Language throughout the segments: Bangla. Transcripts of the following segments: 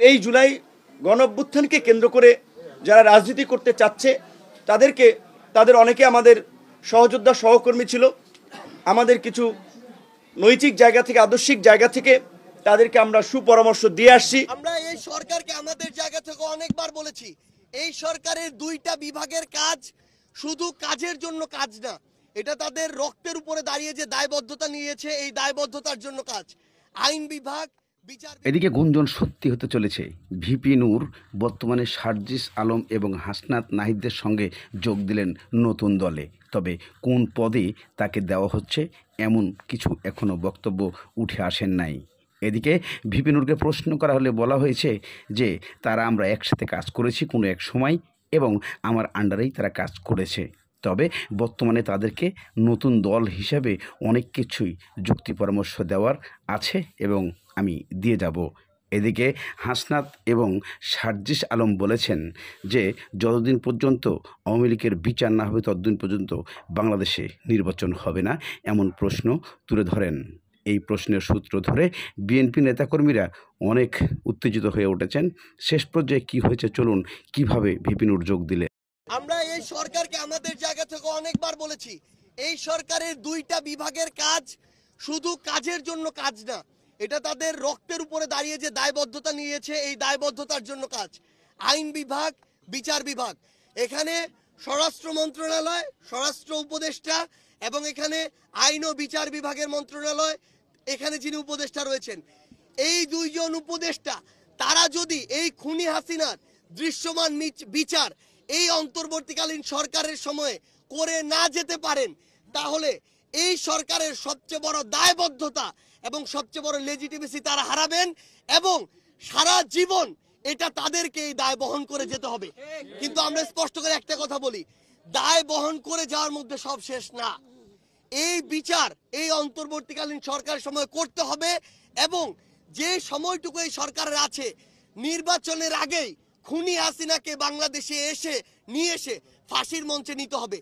এই জুলাই গণঅভ্যুত্থানকে কেন্দ্র করে যারা রাজনীতি করতে চাচ্ছে তাদের অনেকে আমাদের সহযোদ্ধা সহকর্মী ছিল। আমাদের কিছু নৈতিক জায়গা থেকে আদর্শিক জায়গা থেকে তাদেরকে আমরা সুপরামর্শ দিয়ে আসছি। আমরা এই সরকারকে আমাদের জায়গা থেকে অনেকবার বলেছি, এই সরকারের দুইটা বিভাগের কাজ শুধু কাজের জন্য কাজ না, এটা তাদের রক্তের উপরে দাঁড়িয়ে যে দায়বদ্ধতা নিয়েছে এই দায়বদ্ধতার জন্য কাজ। আইন বিভাগ, বিচার। এদিকে গুঞ্জন সত্যি হতে চলেছে। ভিপি নূর বর্তমানে সার্জিস আলম এবং হাসনাত নাহিদদের সঙ্গে যোগ দিলেন নতুন দলে। তবে কোন পদে তাকে দেওয়া হচ্ছে এমন কিছু এখনও বক্তব্য উঠে আসেন নাই। এদিকে ভিপি নূরকে প্রশ্ন করা হলে বলা হয়েছে যে আমরা একসাথে কাজ করেছি কোনো এক সময় এবং আমার আন্ডারেই তারা কাজ করেছে। তবে বর্তমানে তাদেরকে নতুন দল হিসাবে অনেক কিছুই যুক্তি পরামর্শ দেওয়ার আছে এবং আমি দিয়ে যাব। এদিকে হাসনাত এবং সার্জিস আলম বলেছেন যে যতদিন পর্যন্ত আওয়ামী লীগের বিচার না হবে ততদিন পর্যন্ত বাংলাদেশে নির্বাচন হবে না, এমন প্রশ্ন তুলে ধরেন। এই প্রশ্নের সূত্র ধরে বিএনপি নেতাকর্মীরা অনেক উত্তেজিত হয়ে উঠেছেন। শেষ পর্যায়ে কী হয়েছে চলুন কিভাবে ভিপি নূর যোগ দিলে। আমরা এই সরকারকে আমাদের জায়গা থেকে অনেকবার বলেছি, এই সরকারের দুইটা বিভাগের কাজ শুধু কাজের জন্য কাজ না, এটা তাদের রক্তের উপরে দাঁড়িয়ে যে দায়বদ্ধতা নিয়েছে এই দায়বদ্ধতার জন্য কাজ। আইন বিভাগ, বিচার বিভাগ, এখানে স্বরাষ্ট্র মন্ত্রণালয়, স্বরাষ্ট্র উপদেষ্টা এবং এখানে আইন ও বিচার বিভাগের মন্ত্রণালয়, এখানে যিনি উপদেষ্টা রয়েছেন, এই দুইজন উপদেষ্টা তারা যদি এই খুনি হাসিনার দৃশ্যমান বিচার এই অন্তর্বর্তীকালীন সরকারের সময়ে করে না যেতে পারেন, তাহলে এই সরকারের সবচেয়ে বড় দায়বদ্ধতা এবং সবচেয়ে বড় লেজিটিমেসি তারা হারাবেন এবং সারা জীবন এটা তাদেরকে এই দায় বহন করে যেতে হবে। কিন্তু আমরা স্পষ্ট করে একটা কথা বলি, দায় বহন করে যাওয়ার মধ্যে সব শেষ না। এই বিচার এই অন্তর্বর্তীকালীন সরকারের সময় করতে হবে এবং যে সময়টুকু এই সরকারের আছে নির্বাচনের আগেই খুনি হাসিনাকে বাংলাদেশে নিয়ে এসে ফাঁসির মঞ্চে নিতে হবে।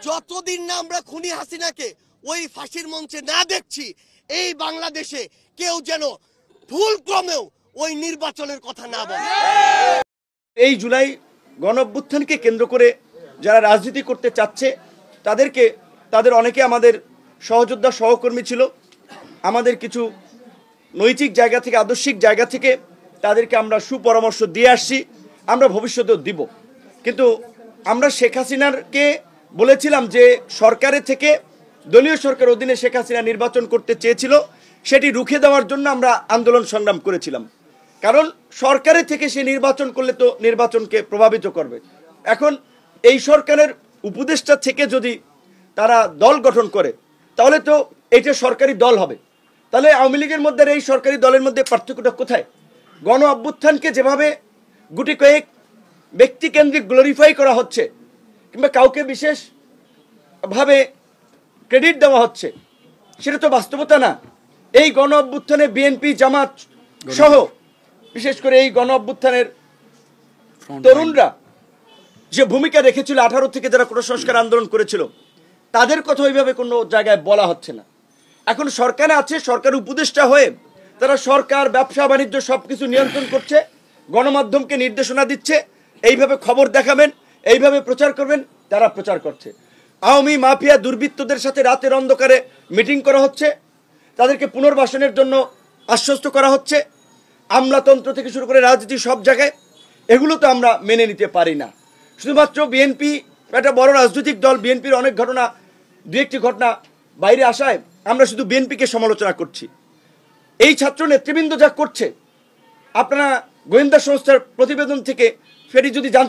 যতদিন না আমরা খুনি হাসিনাকে ওই ফাঁসির মঞ্চে না দেখছি, এই বাংলাদেশে কেউ যেন ভুলক্রমেও ওই নির্বাচনের কথা না বলে। এই জুলাই গণঅভ্যুত্থানকে কেন্দ্র করে যারা রাজনীতি করতে চাচ্ছে তাদের অনেকে আমাদের সহযোদ্ধা সহকর্মী ছিল। আমাদের কিছু নৈতিক জায়গা থেকে আদর্শিক জায়গা থেকে তাদেরকে আমরা সুপরামর্শ দিয়ে আসছি, আমরা ভবিষ্যতেও দিব। কিন্তু আমরা শেখ হাসিনাকে বলেছিলাম যে সরকারের থেকে দলীয় সরকার অধীনে শেখ হাসিনা নির্বাচন করতে চেয়েছিল, সেটি রুখে দেওয়ার জন্য আমরা আন্দোলন সংগ্রাম করেছিলাম। কারণ সরকারের থেকে সে নির্বাচন করলে তো নির্বাচনকে প্রভাবিত করবে। এখন এই সরকারের উপদেষ্টা থেকে যদি তারা দল গঠন করে তাহলে তো এটা সরকারি দল হবে। তাহলে আওয়ামী লীগের মধ্যে এই সরকারি দলের মধ্যে পার্থক্যটা কোথায়? গণ অভ্যুত্থানকে যেভাবে গুটি কয়েক ব্যক্তিকেন্দ্রিক গ্লোরিফাই করা হচ্ছে কিংবা কাউকে বিশেষভাবে ক্রেডিট দেওয়া হচ্ছে, সেটা তো বাস্তবতা না। এই গণ অভ্যুত্থানে বিএনপি জামাত সহ বিশেষ করে এই গণ অভ্যুত্থানের তরুণরা যে ভূমিকা রেখেছিল, 18 থেকে যারা কোনো সংস্কার আন্দোলন করেছিল, তাদের কথা ওইভাবে কোনো জায়গায় বলা হচ্ছে না। এখন সরকারে আছে, সরকার উপদেষ্টা হয়ে তারা সরকার, ব্যবসা বাণিজ্য সবকিছু নিয়ন্ত্রণ করছে, গণমাধ্যমকে নির্দেশনা দিচ্ছে, এইভাবে খবর দেখাবেন, এইভাবে প্রচার করবেন, তারা প্রচার করছে। আওয়ামী মাফিয়া দুর্বৃত্তদের সাথে রাতের অন্ধকারে মিটিং করা হচ্ছে, তাদেরকে পুনর্বাসনের জন্য আশ্বস্ত করা হচ্ছে, আমলাতন্ত্র থেকে শুরু করে রাজনীতি সব জায়গায়। এগুলো তো আমরা মেনে নিতে পারি না। শুধুমাত্র বিএনপি একটা বড় রাজনৈতিক দল, বিএনপির অনেক ঘটনা, দু একটি ঘটনা বাইরে আসায় আমরা শুধু বিএনপিকে সমালোচনা করছি। এই ছাত্র নেতৃবৃন্দ যা করছে, আপনারা গোয়েন্দা সংস্থার প্রতিবেদন থেকে ফেরি যদি জানতে